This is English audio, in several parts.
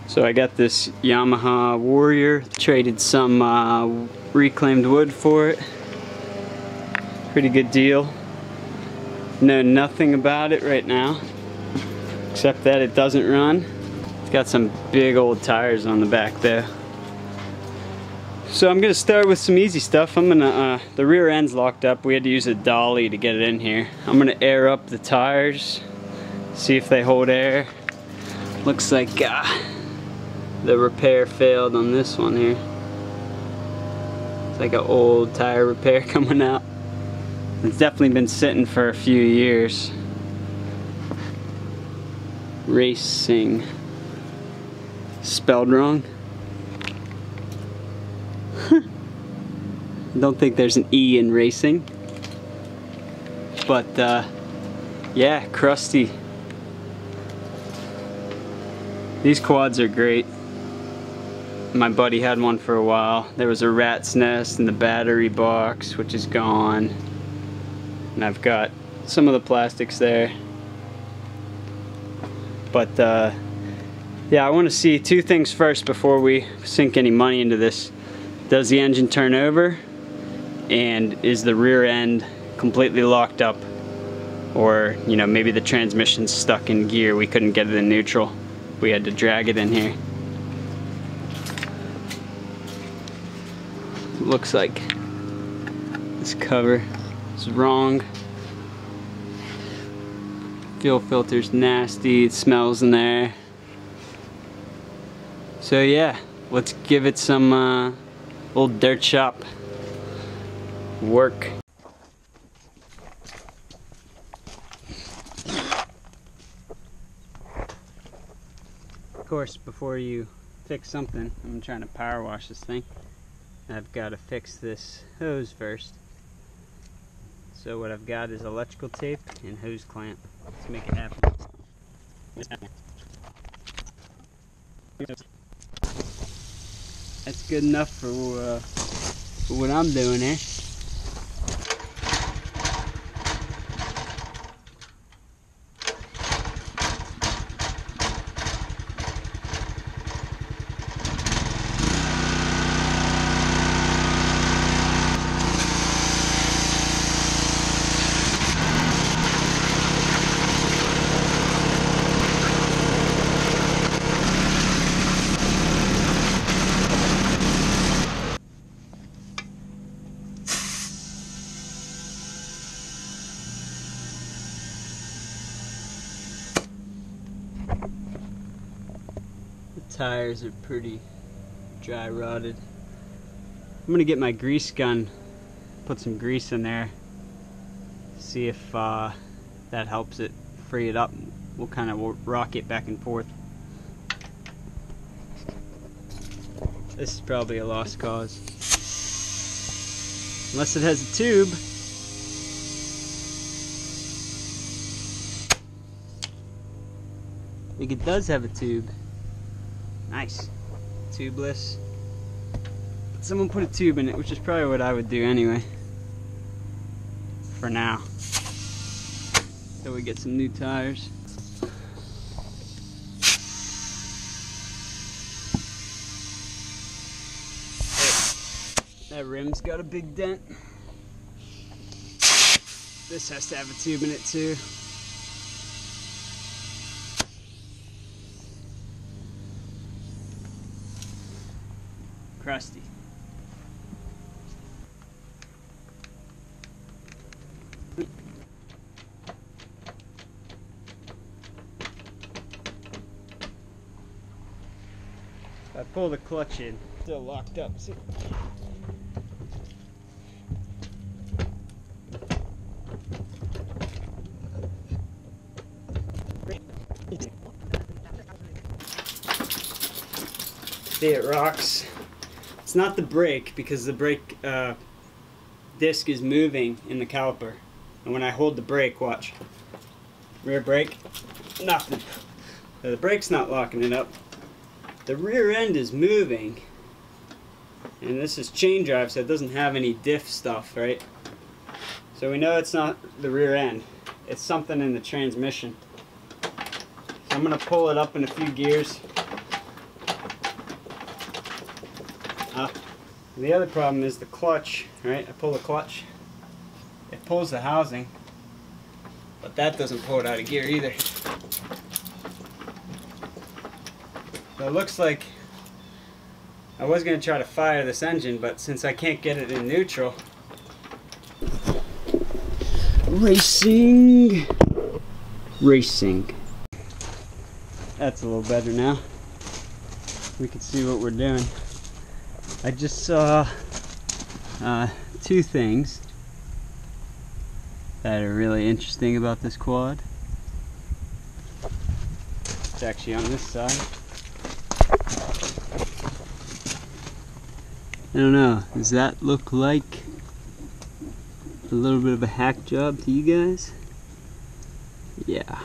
So I got this Yamaha Warrior, traded some reclaimed wood for it. Pretty good deal. Know nothing about it right now, except that it doesn't run. It's got some big old tires on the back there. So I'm gonna start with some easy stuff. The rear end's locked up. We had to use a dolly to get it in here. I'm gonna air up the tires, see if they hold air. Looks like the repair failed on this one here. It's like an old tire repair coming out. It's definitely been sitting for a few years. Racing. Spelled wrong. Don't think there's an E in racing. But yeah, crusty. These quads are great. My buddy had one for a while. There was a rat's nest in the battery box, which is gone. And I've got some of the plastics there. But yeah, I want to see two things first before we sink any money into this. Does the engine turn over? And is the rear end completely locked up? Or, you know, maybe the transmission's stuck in gear. We couldn't get it in neutral. We had to drag it in here. Looks like this cover is wrong. Fuel filter's nasty, it smells in there. So yeah, let's give it some old dirt shop work. Of course, before you fix something, I'm trying to power wash this thing. I've got to fix this hose first. So what I've got is electrical tape and hose clamp. Let's make it happen. That's good enough for what I'm doing here. Tires are pretty dry rotted. I'm gonna get my grease gun, put some grease in there, see if that helps it free it up. We'll kind of rock it back and forth. This is probably a lost cause, unless it has a tube. I think it does have a tube. Nice. Tubeless. But someone put a tube in it, which is probably what I would do anyway. For now. So we get some new tires. That rim's got a big dent. This has to have a tube in it too. Crusty. If I pull the clutch in, it's still locked up. See? See, it rocks. It's not the brake, because the brake disc is moving in the caliper. And when I hold the brake, watch. Rear brake, nothing. So the brake's not locking it up. The rear end is moving. And this is chain drive, so it doesn't have any diff stuff, right? So we know it's not the rear end. It's something in the transmission. So I'm going to pull it up in a few gears, The other problem is the clutch, right? I pull the clutch, it pulls the housing, but that doesn't pull it out of gear either. So it looks like I was going to try to fire this engine, but since I can't get it in neutral. Racing! That's a little better now. We can see what we're doing. I just saw two things that are really interesting about this quad. It's actually on this side. I don't know, does that look like a little bit of a hack job to you guys? Yeah.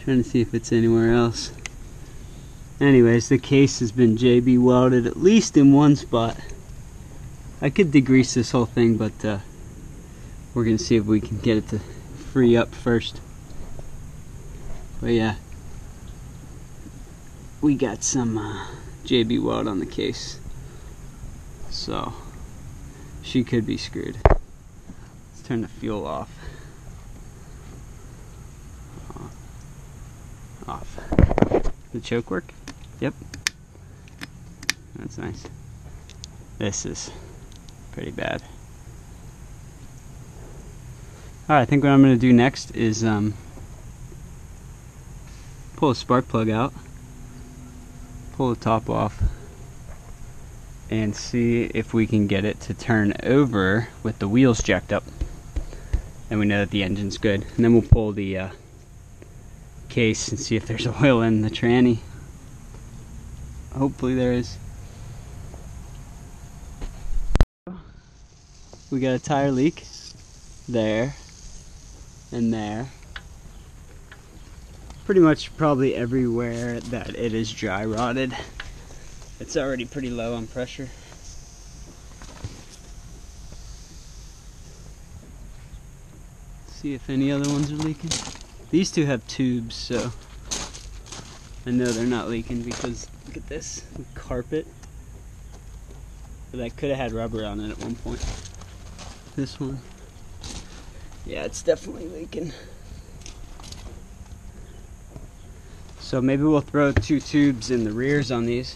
Trying to see if it's anywhere else. Anyways, the case has been JB welded at least in one spot. I could degrease this whole thing, but we're gonna see if we can get it to free up first. But yeah, we got some JB weld on the case, so she could be screwed. Let's turn the fuel off. Off. The choke work? Yep. That's nice. This is pretty bad. Alright, I think what I'm going to do next is pull a spark plug out, pull the top off, and see if we can get it to turn over with the wheels jacked up. And we know that the engine's good. And then we'll pull the case and see if there's oil in the tranny. Hopefully there is. We got a tire leak there and there. Pretty much probably everywhere that it is dry rotted. It's already pretty low on pressure. See if any other ones are leaking. These two have tubes, so I know they're not leaking because look at this carpet. But that could have had rubber on it at one point. This one, yeah, it's definitely leaking. So maybe we'll throw 2 tubes in the rears on these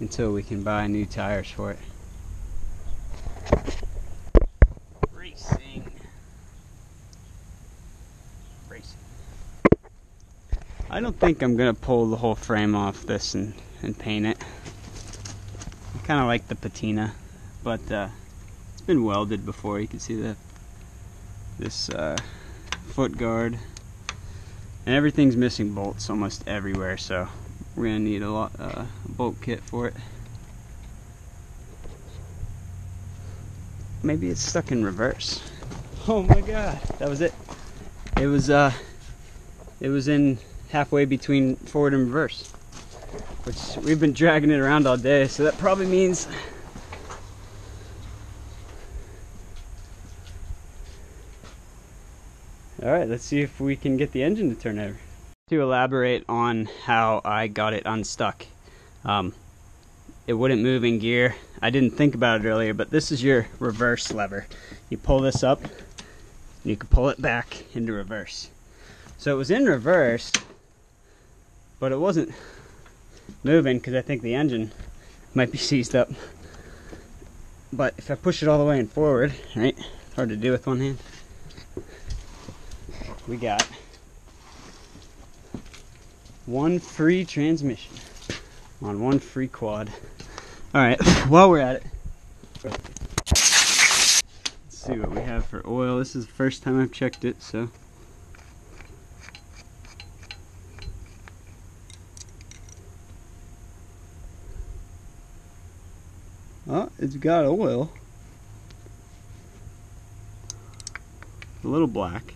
until we can buy new tires for it. I don't think I'm gonna pull the whole frame off this and paint it. I kind of like the patina, but it's been welded before. You can see this foot guard, and everything's missing bolts almost everywhere. So we're gonna need a bolt kit for it. Maybe it's stuck in reverse. Oh my God, that was it. It was in halfway between forward and reverse, which we've been dragging it around all day, so that probably means alright, let's see if we can get the engine to turn over. To elaborate on how I got it unstuck, it wouldn't move in gear. I didn't think about it earlier, but this is your reverse lever. You pull this up and you can pull it back into reverse. So it was in reverse, but it wasn't moving because I think the engine might be seized up. But if I push it all the way and forward, right, hard to do with one hand, we got one free transmission on one free quad. Alright, while we're at it, let's see what we have for oil. This is the first time I've checked it, so oh, it's got oil. A little black.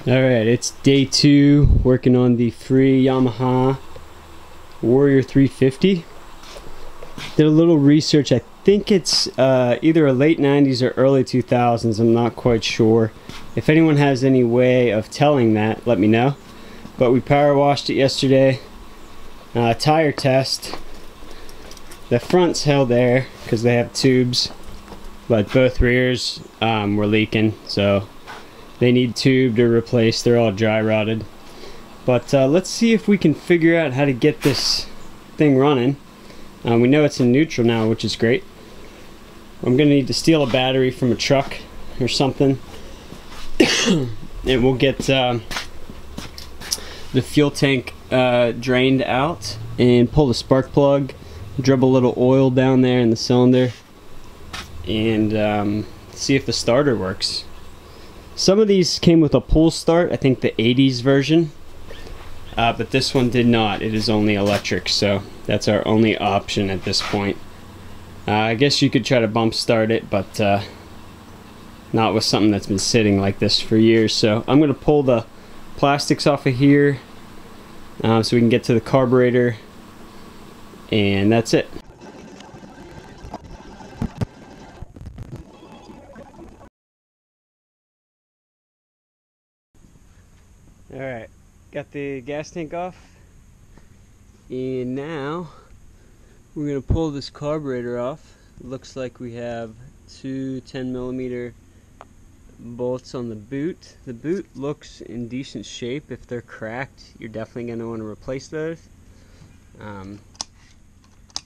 Alright, it's day 2 working on the free Yamaha Warrior 350. Did a little research. I think it's either a late 90s or early 2000s. I'm not quite sure. If anyone has any way of telling that, let me know. but we power washed it yesterday. Tire test. The front's held there because they have tubes, but both rears were leaking, so they need tubed or replaced. They're all dry rotted. But let's see if we can figure out how to get this thing running. We know it's in neutral now, which is great. I'm gonna need to steal a battery from a truck or something, and we'll get the fuel tank drained out and pull the spark plug, dribble a little oil down there in the cylinder, and see if the starter works. Some of these came with a pull start, I think the 80s version, but this one did not. It is only electric, so that's our only option at this point. I guess you could try to bump start it, but not with something that's been sitting like this for years. So I'm going to pull the plastics off of here so we can get to the carburetor, and that's it. Alright, got the gas tank off, and now we're going to pull this carburetor off. It looks like we have two 10mm bolts on the boot. The boot looks in decent shape. If they're cracked, you're definitely going to want to replace those.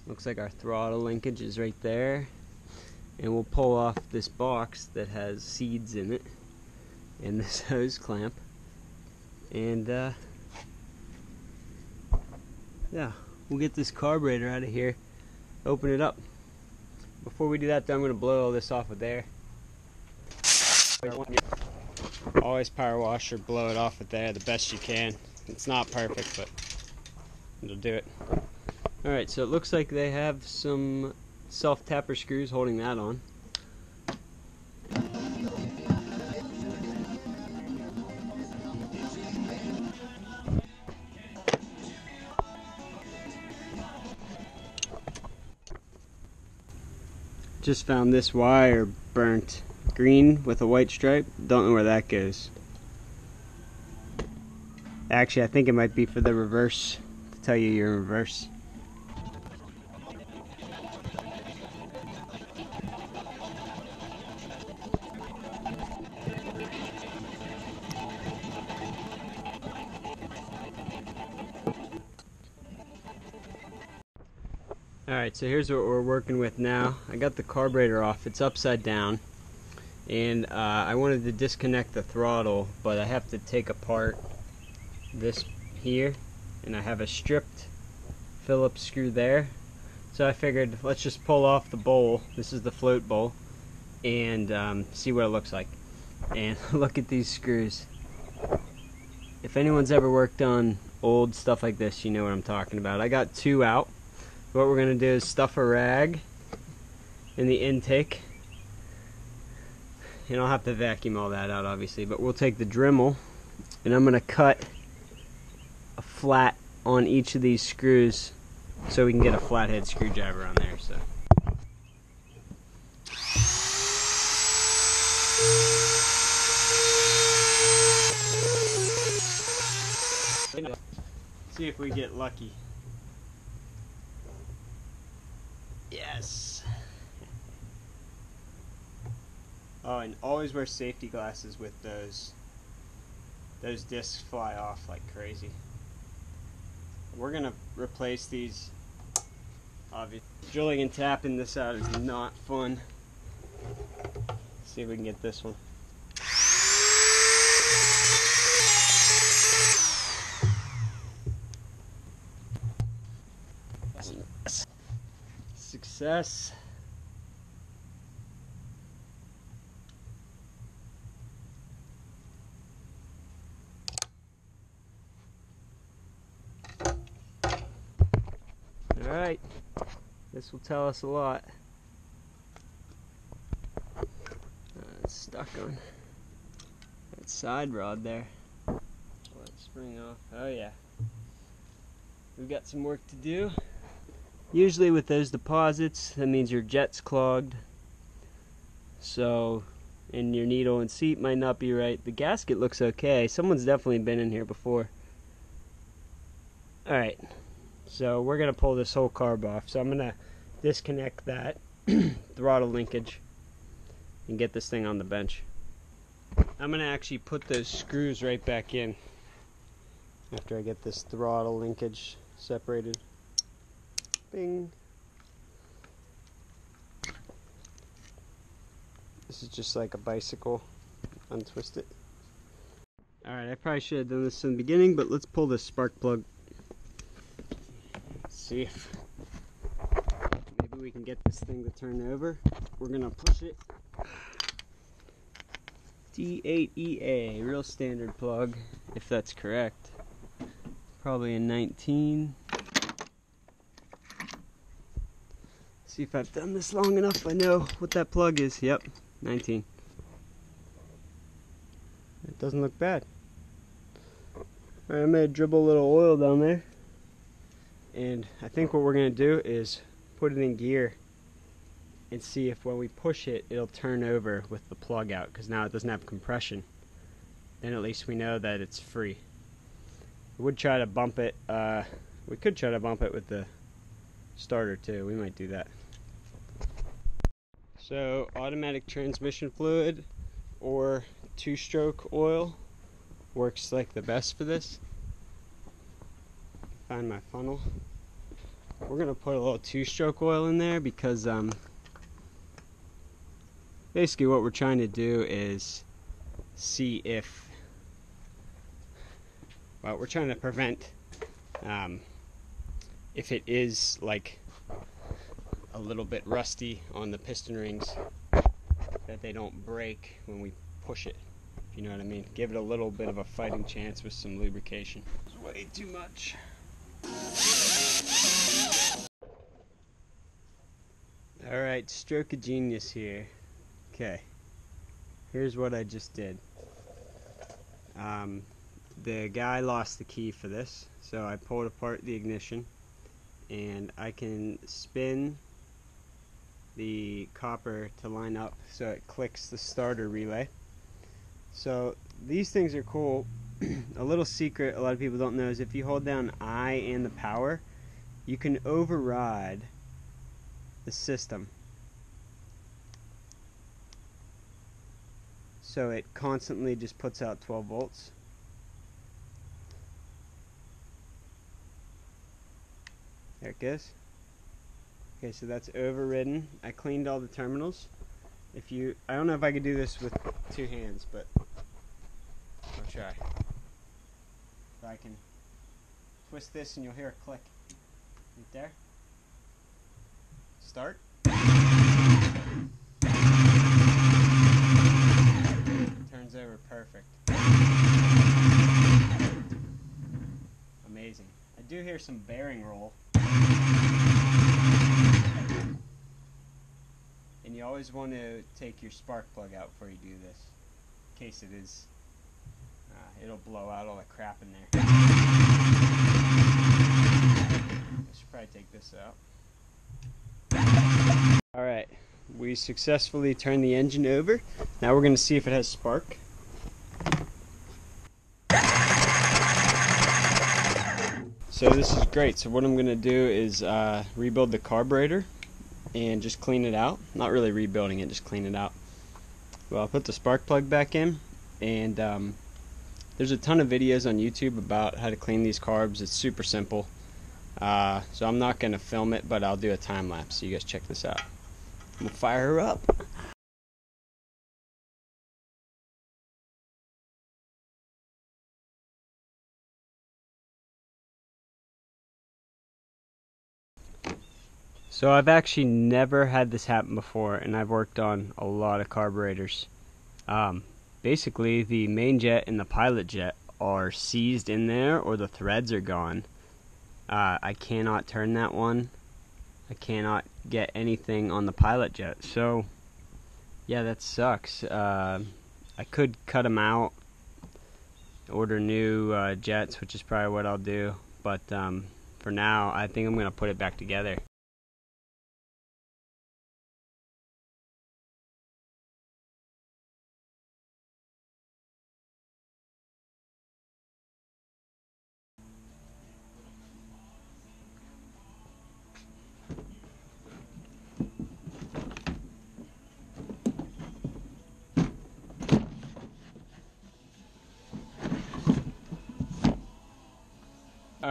Looks like our throttle linkage is right there. And we'll pull off this box that has seeds in it and this hose clamp. And yeah, we'll get this carburetor out of here, open it up. Before we do that though, I'm going to blow all this off with air. Always power wash or blow it off with air the best you can. It's not perfect, but it'll do it. Alright, so it looks like they have some self-tapper screws holding that on. Just found this wire burnt green with a white stripe. Don't know where that goes. Actually, I think it might be for the reverse, to tell you you're in reverse. Alright, so here's what we're working with now. I got the carburetor off. It's upside down. And I wanted to disconnect the throttle, but I have to take apart this here. And I have a stripped Phillips screw there. So I figured let's just pull off the bowl. This is the float bowl. And see what it looks like. And look at these screws. If anyone's ever worked on old stuff like this, you know what I'm talking about. I got two out. What we're going to do is stuff a rag in the intake, and I'll have to vacuum all that out obviously, but we'll take the Dremel and I'm going to cut a flat on each of these screws so we can get a flathead screwdriver on there. So see if we get lucky. Yes. Oh, and always wear safety glasses with those. Those discs fly off like crazy. We're gonna replace these. Obviously, drilling and tapping this out is not fun. Let's see if we can get this one. Success. Alright, this will tell us a lot. It's stuck on that side rod there. Let's spring off. Oh yeah. We've got some work to do. Usually with those deposits, that means your jet's clogged. So, and your needle and seat might not be right. The gasket looks okay. Someone's definitely been in here before. Alright, so we're going to pull this whole carb off. So I'm going to disconnect that throttle linkage and get this thing on the bench. I'm going to actually put those screws right back in after I get this throttle linkage separated. Bing. This is just like a bicycle. Untwist it. Alright, I probably should have done this in the beginning, but let's pull this spark plug. Let's see if maybe we can get this thing to turn over. We're gonna push it. D8EA, real standard plug, if that's correct. Probably a 19. See if I've done this long enough. I know what that plug is. Yep, 19. It doesn't look bad. Alright, I'm going to dribble a little oil down there. And I think what we're going to do is put it in gear and see if when we push it, it'll turn over with the plug out, because now it doesn't have compression. Then at least we know that it's free. We would try to bump it. We could try to bump it with the starter too. We might do that. So automatic transmission fluid or two-stroke oil works like the best for this. Find my funnel. We're gonna put a little two-stroke oil in there because basically what we're trying to do is see if, well, we're trying to prevent if it is like a little bit rusty on the piston rings, that they don't break when we push it, if you know what I mean. Give it a little bit of a fighting chance with some lubrication. It's way too much. Alright, stroke of genius here. Okay, here's what I just did. The guy lost the key for this, so I pulled apart the ignition, and I can spin the copper to line up so it clicks the starter relay. So these things are cool. A little secret a lot of people don't know is if you hold down I and the power, you can override the system. So it constantly just puts out 12 volts. There it goes. Okay, so that's overridden. I cleaned all the terminals. I don't know if I could do this with two hands, but I'll try. If I can twist this and you'll hear a click. Right there. Start. Turns over perfect. Amazing. I do hear some bearing roll. And you always want to take your spark plug out before you do this, in case it is, it'll blow out all the crap in there. I should probably take this out. Alright, we successfully turned the engine over. Now we're going to see if it has spark. So this is great. So what I'm going to do is rebuild the carburetor and just clean it out. Not really rebuilding it, just clean it out. Well, I'll put the spark plug back in, and there's a ton of videos on YouTube about how to clean these carbs. It's super simple. So I'm not going to film it, but I'll do a time lapse so you guys check this out. We'll fire her up. So I've actually never had this happen before, and I've worked on a lot of carburetors. Basically, the main jet and the pilot jet are seized in there, or the threads are gone. I cannot turn that one. I cannot get anything on the pilot jet. So, yeah, that sucks. I could cut them out, order new jets, which is probably what I'll do. But for now, I think I'm going to put it back together.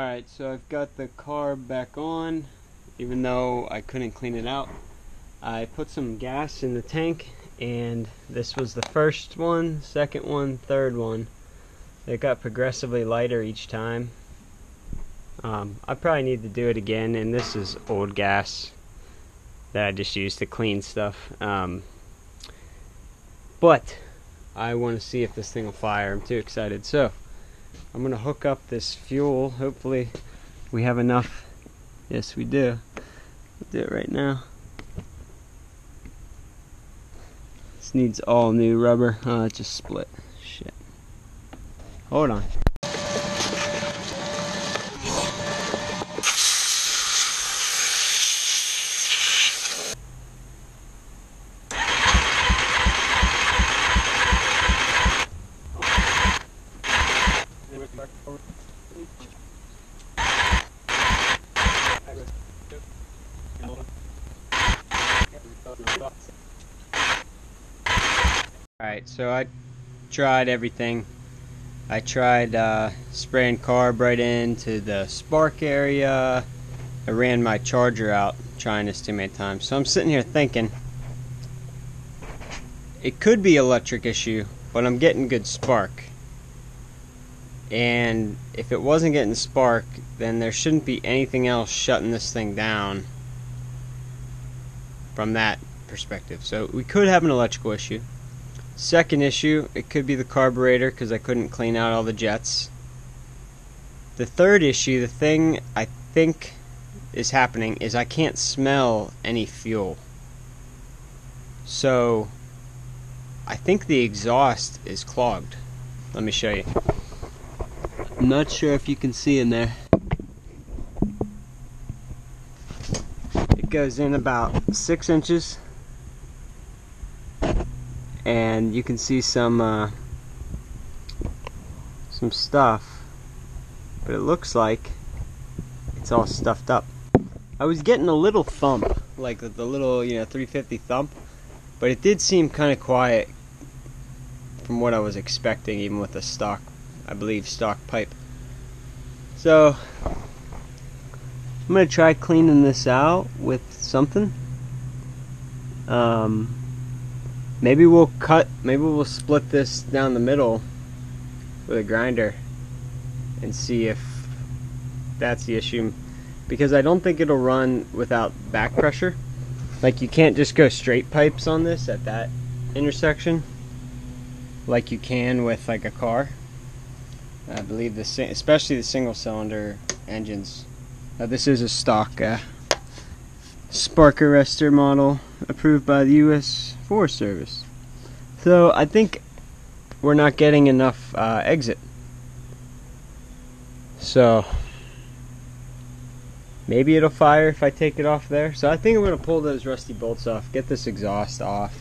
Alright, so I've got the carb back on, even though I couldn't clean it out. I put some gas in the tank, and this was the first one, second one, third one. It got progressively lighter each time. I probably need to do it again, and this is old gas that I just used to clean stuff. But I want to see if this thing will fire. I'm too excited. So I'm going to hook up this fuel. Hopefully we have enough. Yes, we do. I'll do it right now. This needs all new rubber. Oh, it just split. Shit. Hold on. Alright, so I tried everything. I tried spraying carb right into the spark area. I ran my charger out, trying this too many times. So I'm sitting here thinking, it could be electric issue, but I'm getting good spark. And if it wasn't getting spark, then there shouldn't be anything else shutting this thing down from that perspective. So we could have an electrical issue. Second issue, it could be the carburetor because I couldn't clean out all the jets. The third issue, the thing I think is happening, is I can't smell any fuel. So I think the exhaust is clogged. Let me show you. I'm not sure if you can see in there. It goes in about 6 inches. And you can see some stuff, but it looks like it's all stuffed up. I was getting a little thump, like the little 350 thump, but it did seem kind of quiet from what I was expecting, even with the stock, I believe, stock pipe. So I'm gonna try cleaning this out with something. Maybe we'll split this down the middle with a grinder and see if that's the issue, because I don't think it'll run without back pressure. Like, you can't just go straight pipes on this at that intersection like you can with like a car. I believe especially the single cylinder engines. This is a stock spark arrestor model approved by the US Forest Service. So I think we're not getting enough exit. So maybe it'll fire if I take it off there. So I think I'm going to pull those rusty bolts off, get this exhaust off.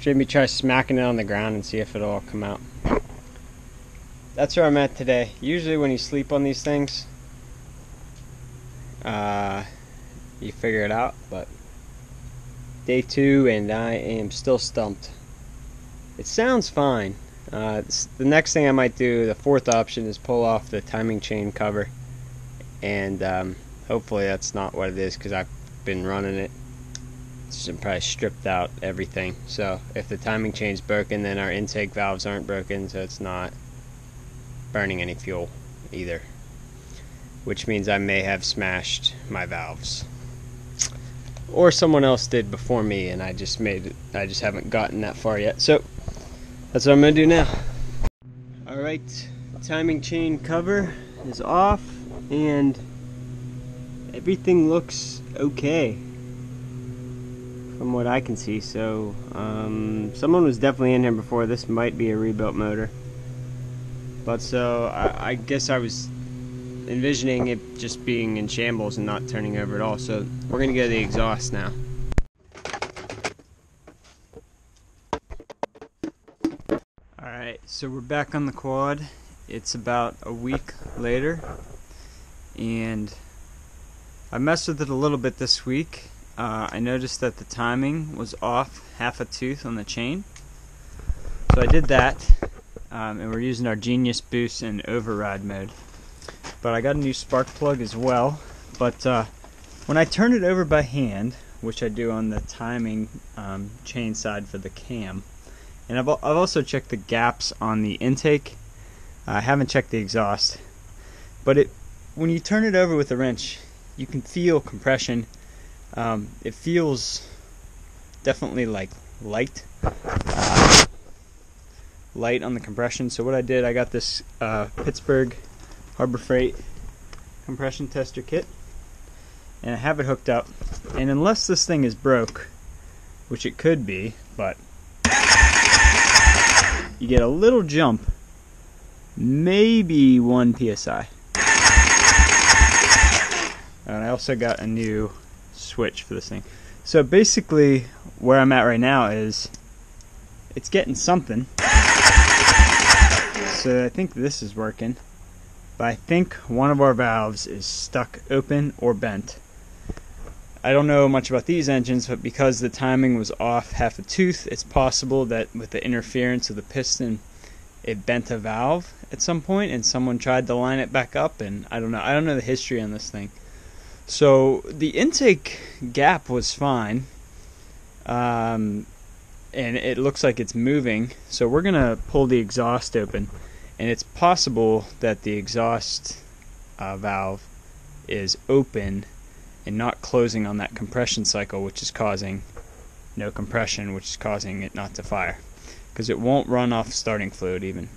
Should maybe try smacking it on the ground and see if it'll all come out. That's where I'm at today. Usually when you sleep on these things, you figure it out, but day 2 and I am still stumped. It sounds fine. The next thing I might do, the fourth option, is pull off the timing chain cover, and hopefully that's not what it is, because I've been running it. It's probably stripped out everything. So if the timing chain's broken, then our intake valves aren't broken, so it's not burning any fuel either, which means I may have smashed my valves, or someone else did before me, and I just haven't gotten that far yet. So that's what I'm gonna do now. Alright, timing chain cover is off, and everything looks okay from what I can see. So someone was definitely in here before. This might be a rebuilt motor, but so I guess I was envisioning it just being in shambles and not turning over at all. So we're gonna go to the exhaust now. Alright, so we're back on the quad. It's about a week later, and I messed with it a little bit this week. I noticed that the timing was off half a tooth on the chain, so I did that, and we're using our Genius Boost in override mode. but I got a new spark plug as well. But when I turn it over by hand, which I do on the timing chain side for the cam, and I've also checked the gaps on the intake. I haven't checked the exhaust, but when you turn it over with a wrench, you can feel compression. It feels definitely like light on the compression. So what I did, I got this Pittsburgh Harbor Freight compression tester kit, and I have it hooked up, and unless this thing is broke, which it could be, but you get a little jump, maybe 1 psi. And I also got a new switch for this thing. So basically where I'm at right now is it's getting something. So I think this is working, but I think one of our valves is stuck open or bent. I don't know much about these engines, but because the timing was off half a tooth, it's possible that with the interference of the piston, it bent a valve at some point, and someone tried to line it back up, and I don't know the history on this thing. So the intake gap was fine, and it looks like it's moving, so we're gonna pull the exhaust open, and it's possible that the exhaust valve is open and not closing on that compression cycle, which is causing no compression, which is causing it not to fire, because it won't run off starting fluid even.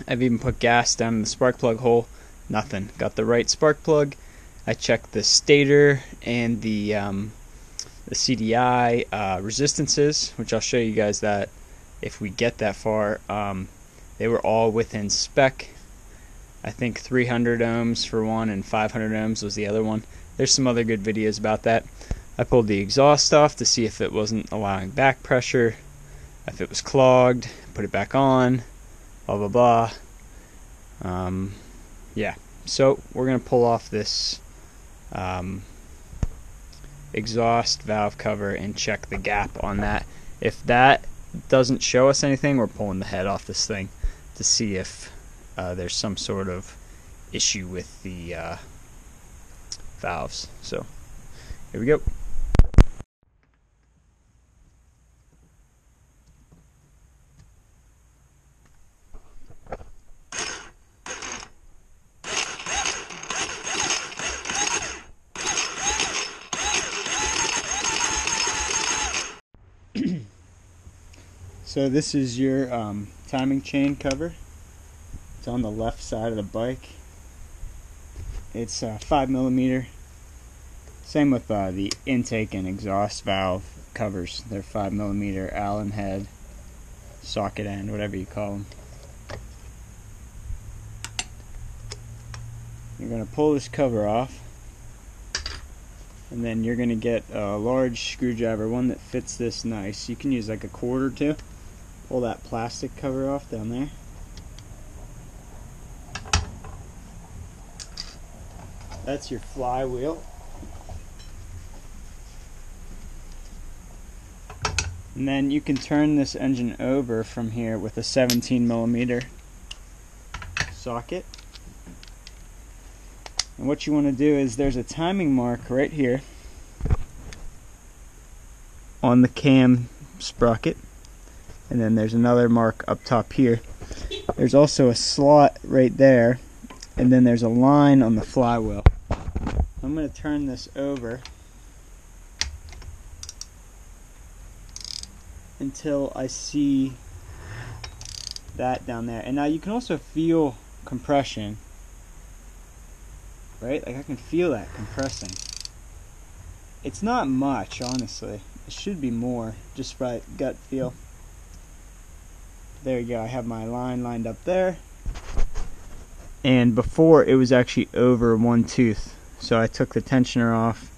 I've even put gas down in the spark plug hole, nothing. Got the right spark plug. I checked the stator and the CDI resistances, which I'll show you guys that if we get that far. They were all within spec. I think 300 ohms for one and 500 ohms was the other one. There's some other good videos about that. I pulled the exhaust off to see if it wasn't allowing back pressure, if it was clogged, put it back on, blah blah blah. Yeah, so we're gonna pull off this exhaust valve cover and check the gap on that. If that doesn't show us anything, we're pulling the head off this thing to see if there's some sort of issue with the valves. So here we go. So this is your timing chain cover. It's on the left side of the bike. It's 5mm. Same with the intake and exhaust valve covers. They're 5mm Allen head, socket end, whatever you call them. You're going to pull this cover off, and then you're going to get a large screwdriver, one that fits this nice. You can use like a cord or two. Pull that plastic cover off down there. That's your flywheel. And then you can turn this engine over from here with a 17mm socket. And what you want to do is there's a timing mark right here on the cam sprocket. And then there's another mark up top here. There's also a slot right there, and then there's a line on the flywheel. I'm going to turn this over until I see that down there. And now you can also feel compression, right? Like I can feel that compressing. It's not much, honestly. It should be more, just by gut feel. There you go, I have my line lined up there. And before it was actually over one tooth. So I took the tensioner off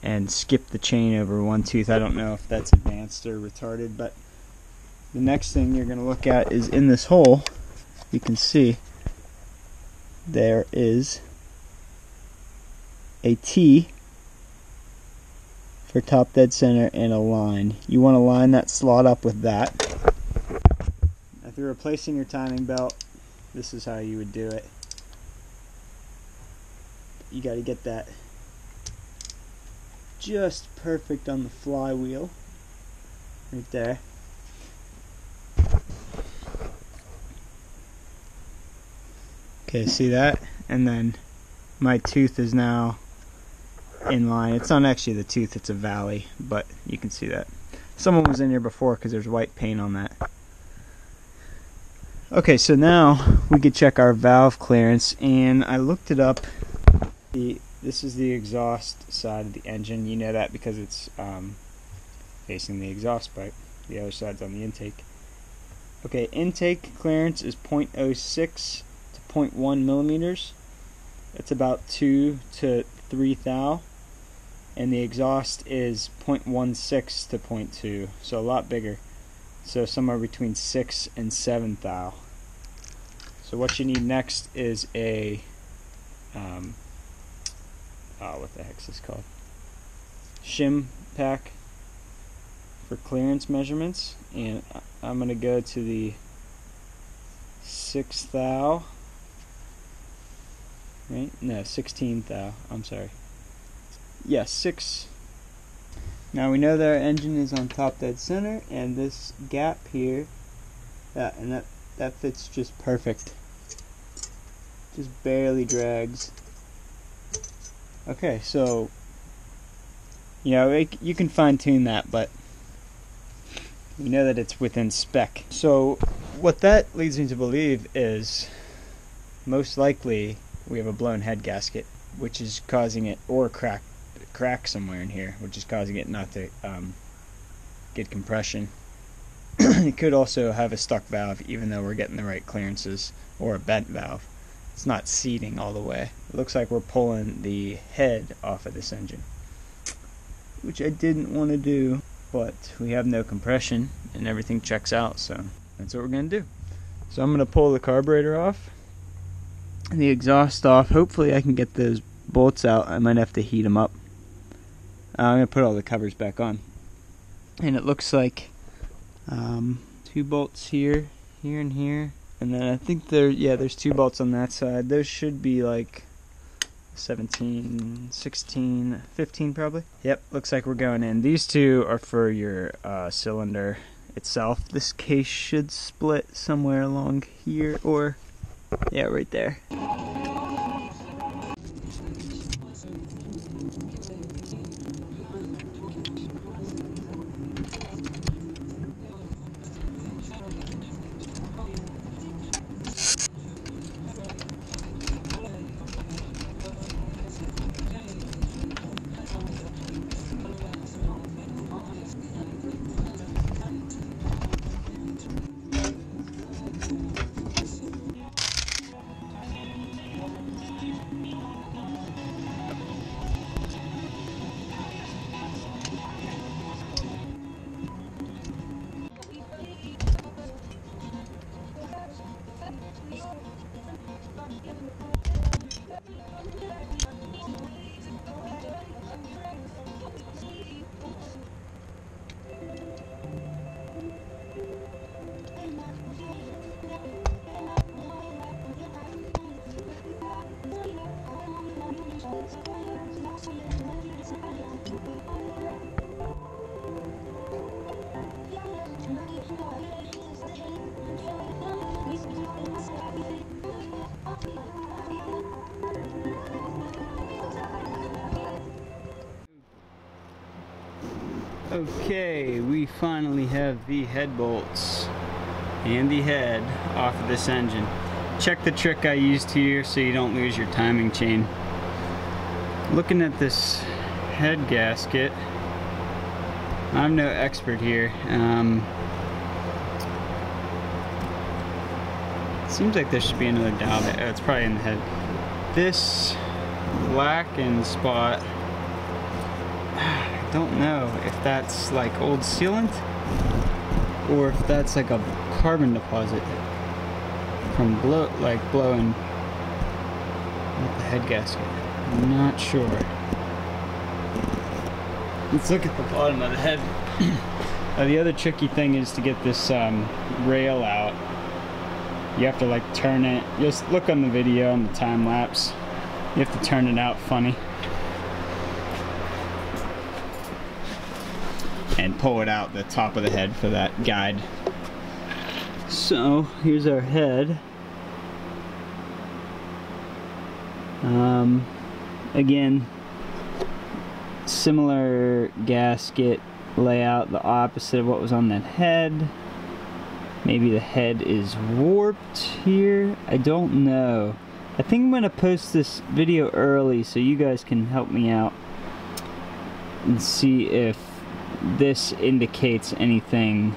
and skipped the chain over one tooth. I don't know if that's advanced or retarded, but the next thing you're going to look at is in this hole. You can see there is a T for top dead center and a line. You want to line that slot up with that. If you're replacing your timing belt, this is how you would do it. you got to get that just perfect on the flywheel right there. Okay, see that? And then my tooth is now in line. It's not actually the tooth, it's a valley, but you can see that. Someone was in here before because there's white paint on that. Okay, so now we could check our valve clearance, and I looked it up. This is the exhaust side of the engine. You know that because it's facing the exhaust pipe. The other side's on the intake. Okay, intake clearance is 0.06 to 0.1 millimeters. It's about 2 to 3 thou. And the exhaust is 0.16 to 0.2, so a lot bigger. So somewhere between 6 and 7 thou. So what you need next is a what the heck's this called? Shim pack for clearance measurements, and I'm gonna go to the 6 thou. Right? No, 16 thou. I'm sorry. Yeah, 6. Now we know that our engine is on top dead center, and this gap here, that fits just perfect. Just barely drags. Okay, so you know you can fine tune that, but we know that it's within spec. So what that leads me to believe is most likely we have a blown head gasket, which is causing it, or crack somewhere in here, which is causing it not to get compression. It could also have a stuck valve, even though we're getting the right clearances, or a bent valve. It's not seating all the way. It looks like we're pulling the head off of this engine, which I didn't want to do, but we have no compression and everything checks out, so that's what we're going to do. So I'm going to pull the carburetor off and the exhaust off. Hopefully I can get those bolts out. I might have to heat them up. I'm going to put all the covers back on. And it looks like 2 bolts here, and here. And then I think there's 2 bolts on that side. Those should be like 17, 16, 15 probably. Yep, looks like we're going in. These 2 are for your cylinder itself. This case should split somewhere along here, or yeah, right there. Okay, we finally have the head bolts and the head off of this engine. Check the trick I used here so you don't lose your timing chain. Looking at this head gasket, I'm no expert here. Seems like there should be another dowel there. Oh, it's probably in the head. This blackened spot, I don't know if that's like old sealant or if that's like a carbon deposit from blowing at the head gasket. I'm not sure. Let's look at the bottom of the head. The other tricky thing is to get this rail out. You have to like turn it. Just look on the video on the time lapse. You have to turn it out funny. And pull it out the top of the head for that guide. So here's our head. Again, similar gasket layout, the opposite of what was on that head. Maybe the head is warped here. I don't know. I think I'm gonna post this video early so you guys can help me out and see if this indicates anything,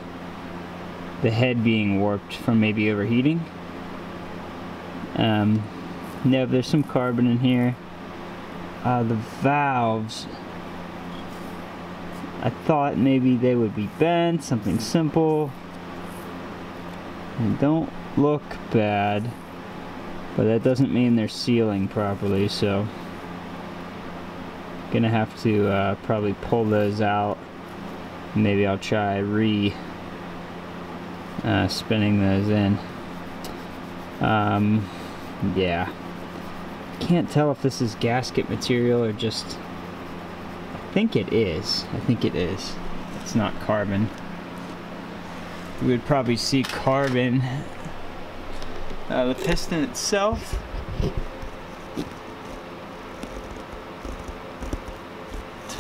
the head being warped from maybe overheating. No, there's some carbon in here. The valves, I thought maybe they would be bent, something simple. They don't look bad, but that doesn't mean they're sealing properly, so gonna have to probably pull those out. Maybe I'll try spinning those in. Yeah, can't tell if this is gasket material or just, I think it is. It's not carbon. You would probably see carbon. The piston itself,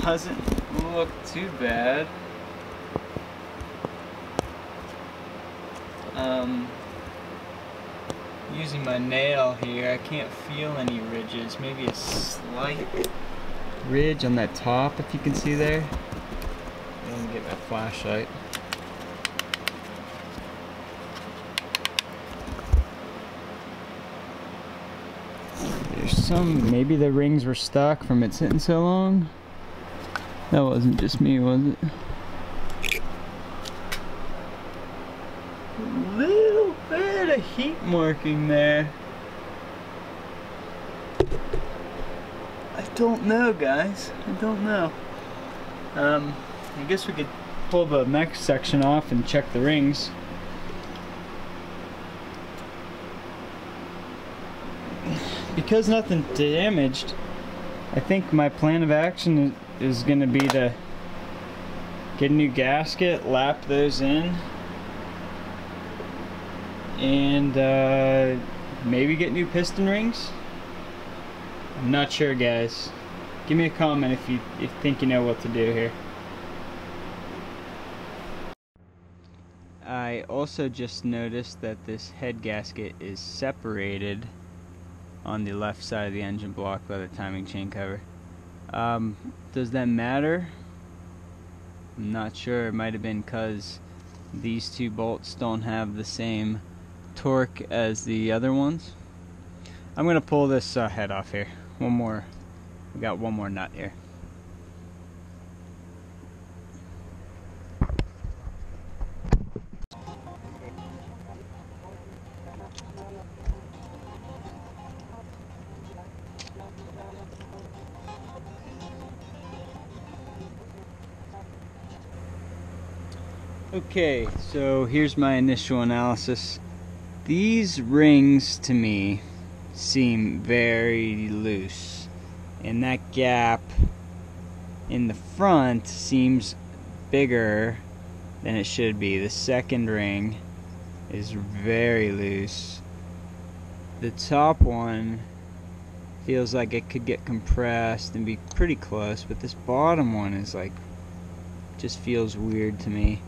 doesn't look too bad. Using my nail here, I can't feel any ridges. Maybe a slight ridge on that top, if you can see there. Let me get my flashlight. There's some, maybe the rings were stuck from it sitting so long. That wasn't just me, was it? A little bit of heat marking there. I don't know, guys. I don't know. I guess we could pull the next section off and check the rings. Because nothing damaged, I think my plan of action is going to be to get a new gasket, lap those in, and maybe get new piston rings. I'm not sure, guys. Give me a comment if you think you know what to do here. I also just noticed that this head gasket is separated on the left side of the engine block by the timing chain cover. Does that matter? I'm not sure. It might have been because these two bolts don't have the same torque as the other ones. I'm gonna pull this head off here. One more. We got one more nut here. Okay, so here's my initial analysis. These rings to me seem very loose, and that gap in the front seems bigger than it should be. The second ring is very loose. The top one feels like it could get compressed and be pretty close, but this bottom one is like, just feels weird to me.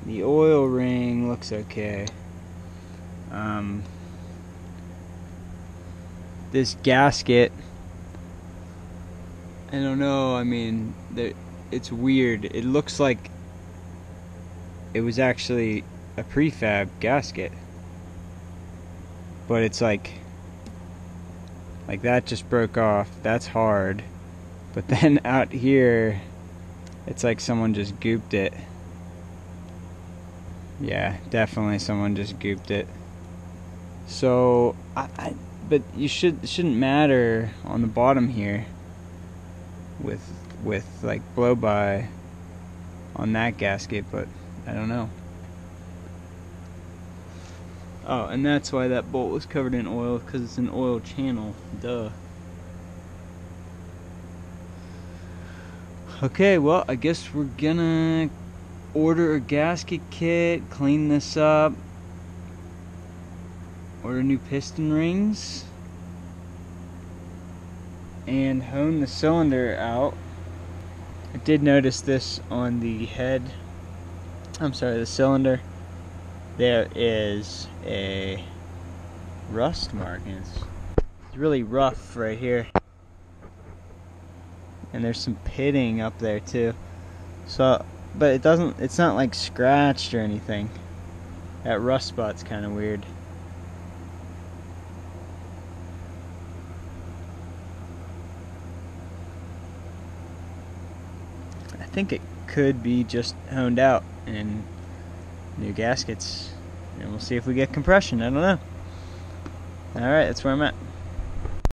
The oil ring looks okay. This gasket, I don't know, I mean, it's weird. It looks like it was actually a prefab gasket, but it's like that just broke off. That's hard. But then out here, it's like someone just gooped it. Yeah, definitely someone just gooped it. So, but it shouldn't matter on the bottom here with like blow by on that gasket, but I don't know. Oh, and that's why that bolt was covered in oil, because it's an oil channel. Duh. Okay, well, I guess we're gonna order a gasket kit, clean this up, order new piston rings, and hone the cylinder out. I did notice this on the head, the cylinder. There is a rust mark, and it's really rough right here. And there's some pitting up there too. So, but it's not like scratched or anything. That rust spot's kind of weird. I think it could be just honed out and new gaskets. And we'll see if we get compression. I don't know. Alright, that's where I'm at.